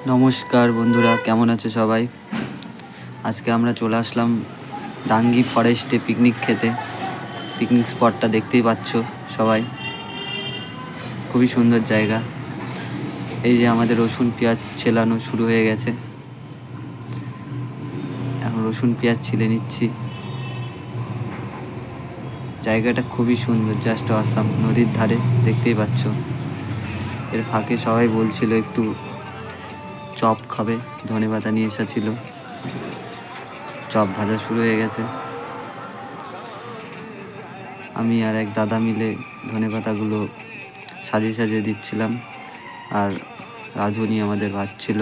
নমস্কার বন্ধুরা, কেমন আছো সবাই? আজকে আমরা চলে আসলাম ডাঙ্গি ফরেস্টে পিকনিক খেতে। পিকনিক স্পটটা দেখতেই পাচ্ছ সবাই, খুবই সুন্দর জায়গা। এই যে আমাদের রসুন পেঁয়াজ ছেলানো শুরু হয়ে গেছে, এখন রসুন পেঁয়াজ ছিলে নিচ্ছি। জায়গাটা খুবই সুন্দর, জাস্ট অসাম। নদীর ধারে দেখতেই পাচ্ছ। এর ফাঁকে সবাই বলছিল একটু চপ খাবে, ধনেপাতা নিয়ে এসেছিল। চপ ভাজা শুরু হয়ে গেছে। আমি আর এক দাদা মিলে ধনেপাতাগুলো সাজিয়ে সাজিয়ে দিচ্ছিলাম, আর রাঁধুনি আমাদের ভাজছিল।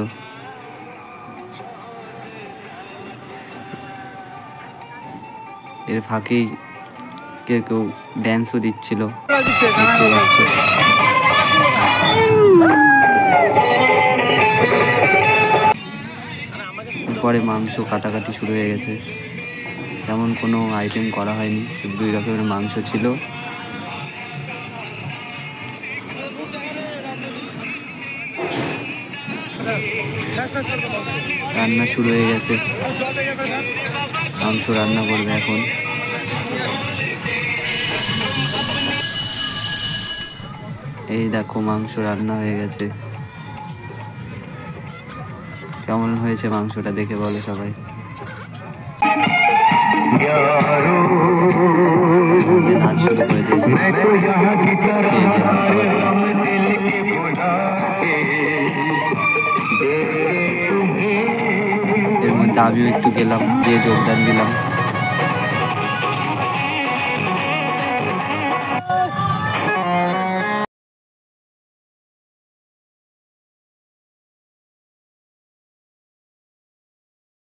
এর ফাঁকেই কেউ কেউ ড্যান্সও দিচ্ছিল, দেখতে পাচ্ছ। পরে মাংস কাটাকাটি শুরু হয়ে গেছে। তেমন কোনো আইটেম করা হয়নি, শুধু 2 রকমের মাংস ছিল। রান্না শুরু হয়ে গেছে, মাংস রান্না করবে এখন। এই দেখো, মাংস রান্না হয়ে গেছে। কেমন হয়েছে মাংসটা দেখে বলো সবাই। নাচ শুরু করে দিয়েছে। এর মধ্যে আমিও একটু গেলাম, গিয়ে যোগদান দিলাম।